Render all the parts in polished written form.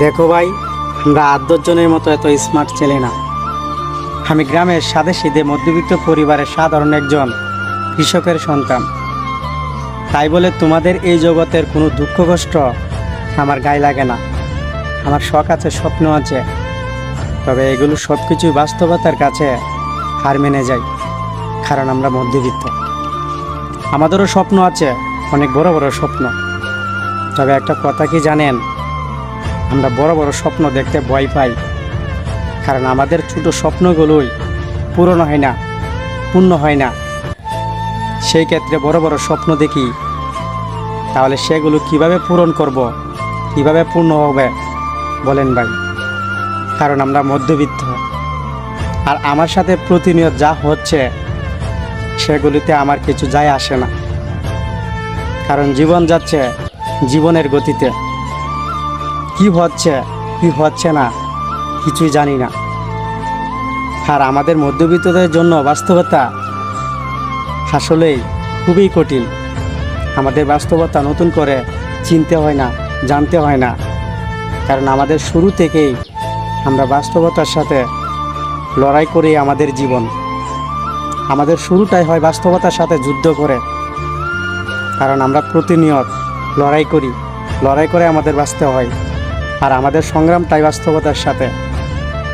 দেখো ভাই, আমরা 8-10 জনের মতো এত স্মার্ট ছেলে না। আমি গ্রামের সাদে মধ্যবিত্ত পরিবারের সাধারণ একজন কৃষকের সন্তান। তাই বলে তোমাদের এই জগতের কোনো দুঃখ কষ্ট আমার গায়ে লাগে না। আমার শখ আছে, স্বপ্ন আছে, তবে এগুলো সব কিছুই বাস্তবতার কাছে হার মেনে যায়, কারণ আমরা মধ্যবিত্ত। আমাদেরও স্বপ্ন আছে, অনেক বড় বড় স্বপ্ন। তবে একটা কথা কি জানেন, আমরা বড় বড় স্বপ্ন দেখতে ভয় পাই, কারণ আমাদের ছোট স্বপ্নগুলোই পূরণ হয় না, পূর্ণ হয় না। সেই ক্ষেত্রে বড় বড় স্বপ্ন দেখি, তাহলে সেগুলো কিভাবে পূরণ করব, কিভাবে পূর্ণ হবে বলেন ভাই? কারণ আমরা মধ্যবিত্ত। আর আমার সাথে প্রতিনিয়ত যা হচ্ছে সেগুলিতে আমার কিছু যায় আসে না, কারণ জীবন যাচ্ছে জীবনের গতিতে। কি হচ্ছে কি হচ্ছে না কিছুই জানি না। আর আমাদের মধ্যবিত্তদের জন্য বাস্তবতা আসলেই খুবই কঠিন। আমাদের বাস্তবতা নতুন করে চিনতে হয় না, জানতে হয় না, কারণ আমাদের শুরু থেকেই আমরা বাস্তবতার সাথে লড়াই করি। আমাদের জীবন, আমাদের শুরুটাই হয় বাস্তবতার সাথে যুদ্ধ করে, কারণ আমরা প্রতিনিয়ত লড়াই করে আমাদের বাঁচতে হয়। আর আমাদের সংগ্রামটাই বাস্তবতার সাথে,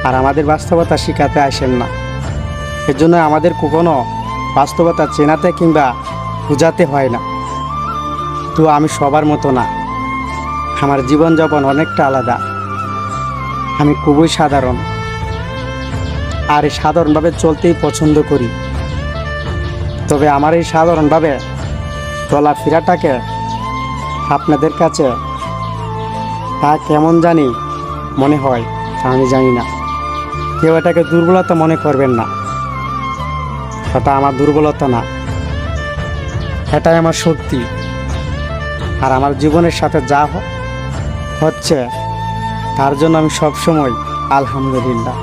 আর আমাদের বাস্তবতা শিখাতে আসেন না। এর জন্য আমাদের কখনো বাস্তবতা চেনাতে কিংবা বোঝাতে হয় না। তো আমি সবার মতো না, আমার জীবনযাপন অনেকটা আলাদা। আমি খুবই সাধারণ, আর এই সাধারণভাবে চলতেই পছন্দ করি। তবে আমার এই সাধারণভাবে চলাফেরাটাকে আপনাদের কাছে তা কেমন জানি মনে হয়, আমি জানি না। কেউ এটাকে দুর্বলতা মনে করবেন না, এটা আমার দুর্বলতা না, এটাই আমার শক্তি। আর আমার জীবনের সাথে যা হচ্ছে তার জন্য আমি সবসময় আলহামদুলিল্লাহ।